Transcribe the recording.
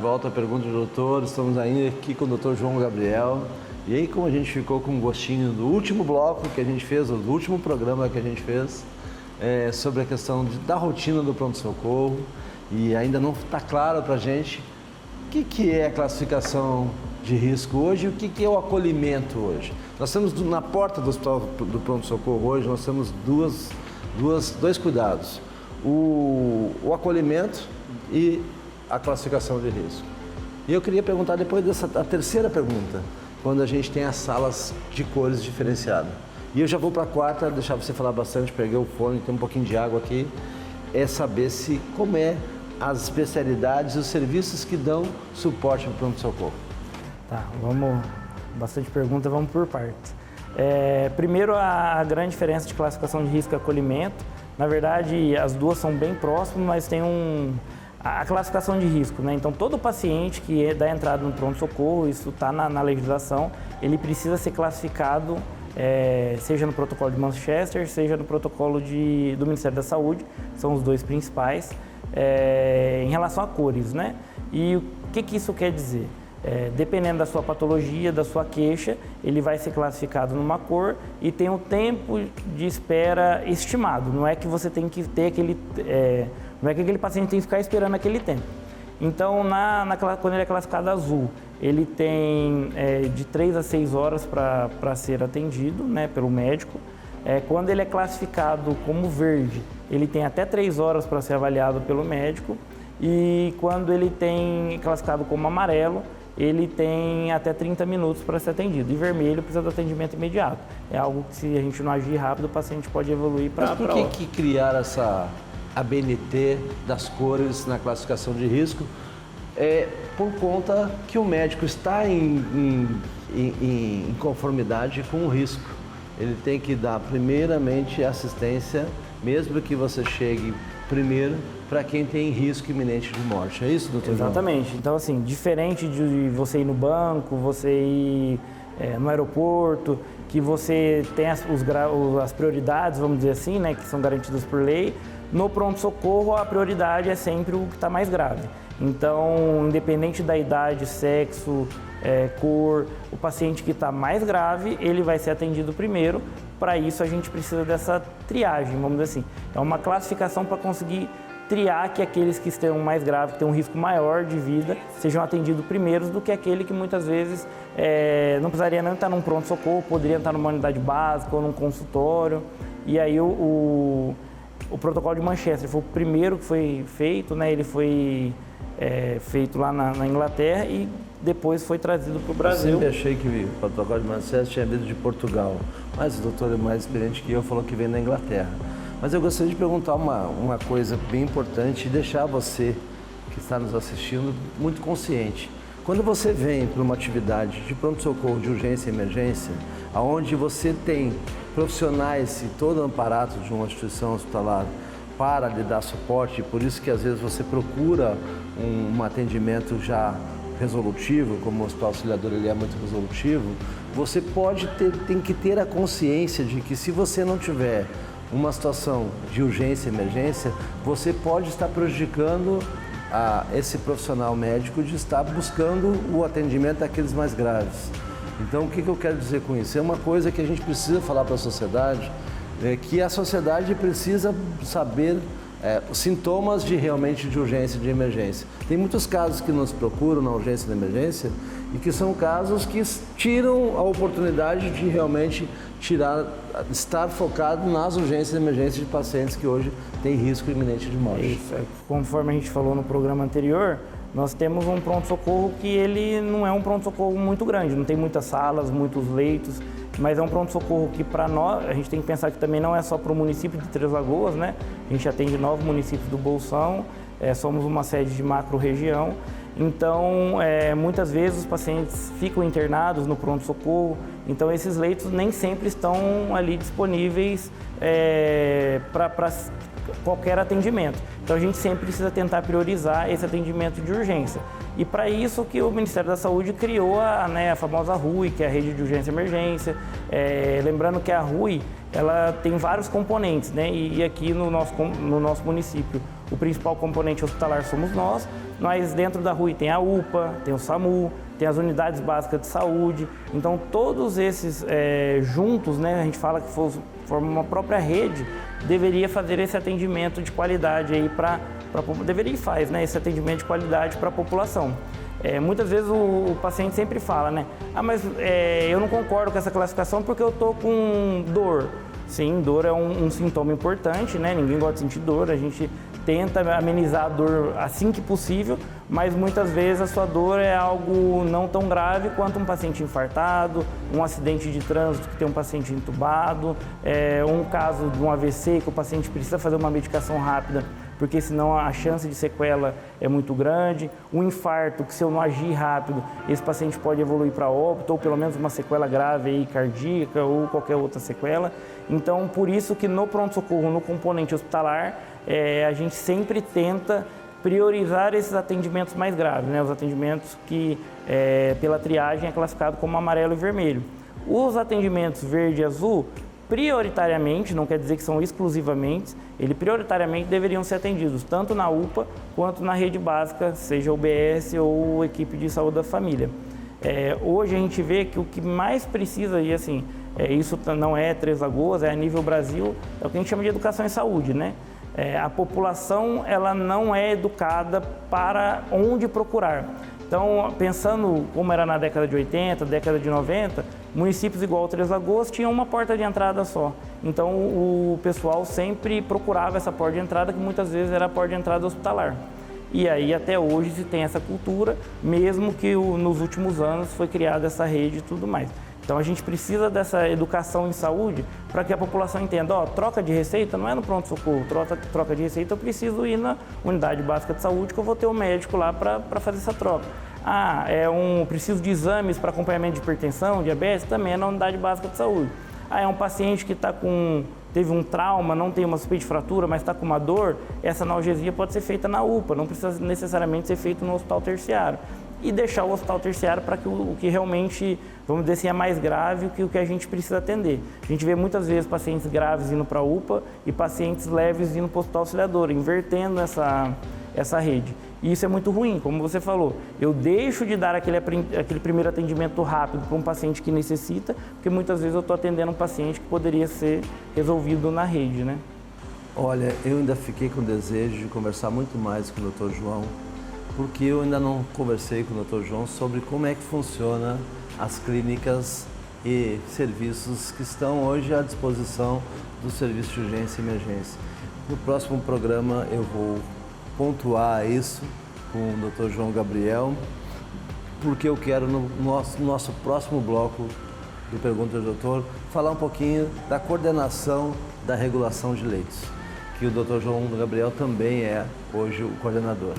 volta à Pergunta do Doutor. Estamos ainda aqui com o Dr. João Gabriel. E aí, como a gente ficou com um gostinho do último bloco que a gente fez, do último programa que a gente fez, sobre a questão da rotina do pronto-socorro, e ainda não está claro para a gente o que é a classificação de risco hoje e o que é o acolhimento hoje. Nós temos na porta do pronto-socorro hoje, nós temos dois cuidados. O acolhimento e a classificação de risco. E eu queria perguntar depois a terceira pergunta, quando a gente tem as salas de cores diferenciadas. E eu já vou para a quarta, deixar você falar bastante, peguei o fone, tem um pouquinho de água aqui, é saber como é as especialidades e os serviços que dão suporte ao pronto-socorro. Tá, bastante pergunta, vamos por partes. Primeiro, a grande diferença de classificação de risco e acolhimento. Na verdade, as duas são bem próximas, mas tem a classificação de risco, né? Então, todo paciente que dá entrada no pronto-socorro, isso está na legislação, ele precisa ser classificado, seja no protocolo de Manchester, seja no protocolo do Ministério da Saúde, são os dois principais, em relação a cores, né? E o que isso quer dizer? Dependendo da sua patologia, da sua queixa, ele vai ser classificado numa cor e tem um tempo de espera estimado. Não é que você tem que ter não é que aquele paciente tem que ficar esperando aquele tempo. Então, quando ele é classificado azul, ele tem de 3 a 6 horas para ser atendido, né, pelo médico. Quando ele é classificado como verde, ele tem até 3 horas para ser avaliado pelo médico. E quando ele tem classificado como amarelo, ele tem até 30 minutos para ser atendido. E vermelho precisa do atendimento imediato. É algo que, se a gente não agir rápido, o paciente pode evoluir para... Mas por que criar essa ABNT das cores na classificação de risco? Por conta que o médico está em conformidade com o risco. Ele tem que dar primeiramente assistência, mesmo que você chegue primeiro, para quem tem risco iminente de morte. É isso, doutor? Exatamente. Então, assim, diferente de você ir no banco, você ir no aeroporto, que você tem as prioridades, vamos dizer assim, né, que são garantidas por lei, no pronto-socorro a prioridade é sempre o que está mais grave. Então, independente da idade, sexo, cor, o paciente que está mais grave, ele vai ser atendido primeiro. Para isso, a gente precisa dessa triagem, vamos dizer assim. É uma classificação para conseguir triar que aqueles que estão mais graves, que têm um risco maior de vida, sejam atendidos primeiros do que aquele que muitas vezes não precisaria nem estar num pronto-socorro, poderia estar numa unidade básica ou num consultório. E aí o protocolo de Manchester foi o primeiro que foi feito, né? Ele foi feito lá na Inglaterra e depois foi trazido para o Brasil. Eu sempre achei que o protocolo de Manchester tinha vindo de Portugal, mas o doutor é mais experiente que eu, falou que vem da Inglaterra. Mas eu gostaria de perguntar uma coisa bem importante e deixar você, que está nos assistindo, muito consciente. Quando você vem para uma atividade de pronto-socorro, de urgência e emergência, onde você tem profissionais e todo o aparato de uma instituição hospitalar para lhe dar suporte, por isso que às vezes você procura um atendimento já resolutivo, como o Hospital Auxiliadora ele é muito resolutivo, você tem que ter a consciência de que se você não tiver uma situação de urgência e emergência, você pode estar prejudicando esse profissional médico de estar buscando o atendimento daqueles mais graves. Então, o que eu quero dizer com isso? É uma coisa que a gente precisa falar para a sociedade, que a sociedade precisa saber os sintomas realmente de urgência e de emergência. Tem muitos casos que nos procuram na urgência e na emergência e que são casos que tiram a oportunidade de realmente estar focado nas urgências e emergências de pacientes que hoje têm risco iminente de morte. Isso. Conforme a gente falou no programa anterior, nós temos um pronto-socorro que ele não é um pronto-socorro muito grande, não tem muitas salas, muitos leitos, mas é um pronto-socorro que para nós, a gente tem que pensar que também não é só para o município de Três Lagoas, né? A gente atende 9 municípios do Bolsão, somos uma sede de macro-região, então muitas vezes os pacientes ficam internados no pronto-socorro, então esses leitos nem sempre estão ali disponíveis para qualquer atendimento. Então a gente sempre precisa tentar priorizar esse atendimento de urgência. E para isso que o Ministério da Saúde criou a famosa RUI, que é a Rede de Urgência e Emergência. Lembrando que a RUI ela tem vários componentes, né? E aqui no nosso município, o principal componente hospitalar somos nós, mas dentro da RUI tem a UPA, tem o SAMU, tem as unidades básicas de saúde. Então, todos esses juntos, né, a gente fala que formam uma própria rede, deveria fazer esse atendimento de qualidade aí deveria e faz, né, esse atendimento de qualidade para a população. Muitas vezes o paciente sempre fala, né, mas eu não concordo com essa classificação porque eu estou com dor. Sim, dor é um sintoma importante, né? Ninguém gosta de sentir dor, a gente tenta amenizar a dor assim que possível, mas muitas vezes a sua dor é algo não tão grave quanto um paciente infartado, um acidente de trânsito que tem um paciente entubado, um caso de um AVC que o paciente precisa fazer uma medicação rápida, porque senão a chance de sequela é muito grande, um infarto que se eu não agir rápido, esse paciente pode evoluir para óbito ou pelo menos uma sequela grave aí, cardíaca ou qualquer outra sequela. Então, por isso que no pronto-socorro, no componente hospitalar, a gente sempre tenta priorizar esses atendimentos mais graves, né? Os atendimentos que pela triagem é classificado como amarelo e vermelho. Os atendimentos verde e azul, prioritariamente, não quer dizer que são exclusivamente, prioritariamente deveriam ser atendidos tanto na UPA quanto na rede básica, seja UBS ou equipe de saúde da família. Hoje a gente vê que o que mais precisa, e assim, isso não é Três Lagoas, é a nível Brasil, é o que a gente chama de educação em saúde, né? A população ela não é educada para onde procurar. Então, pensando como era na década de 80, década de 90, municípios igual Três Lagoas tinham uma porta de entrada só. Então, o pessoal sempre procurava essa porta de entrada, que muitas vezes era a porta de entrada hospitalar. E aí, até hoje, se tem essa cultura, mesmo que nos últimos anos foi criada essa rede e tudo mais. Então, a gente precisa dessa educação em saúde para que a população entenda, troca de receita não é no pronto-socorro, troca de receita eu preciso ir na unidade básica de saúde que eu vou ter um médico lá para fazer essa troca. Preciso de exames para acompanhamento de hipertensão, diabetes, também é na unidade básica de saúde. É um paciente que teve um trauma, não tem uma suspeita de fratura, mas está com uma dor, essa analgesia pode ser feita na UPA, não precisa necessariamente ser feito no hospital terciário. E deixar o hospital terciário para que o que realmente, vamos dizer assim, é mais grave, o que a gente precisa atender. A gente vê muitas vezes pacientes graves indo para a UPA e pacientes leves indo para o hospital auxiliador, invertendo essa rede. E isso é muito ruim, como você falou. Eu deixo de dar aquele primeiro atendimento rápido para um paciente que necessita, porque muitas vezes eu estou atendendo um paciente que poderia ser resolvido na rede, né? Olha, eu ainda fiquei com desejo de conversar muito mais com o Dr. João, porque eu ainda não conversei com o Dr. João sobre como é que funciona as clínicas e serviços que estão hoje à disposição do Serviço de Urgência e Emergência. No próximo programa eu vou pontuar isso com o Dr. João Gabriel, porque eu quero no nosso próximo bloco do Pergunta do Doutor falar um pouquinho da coordenação da regulação de leitos, que o Dr. João Gabriel também é hoje o coordenador.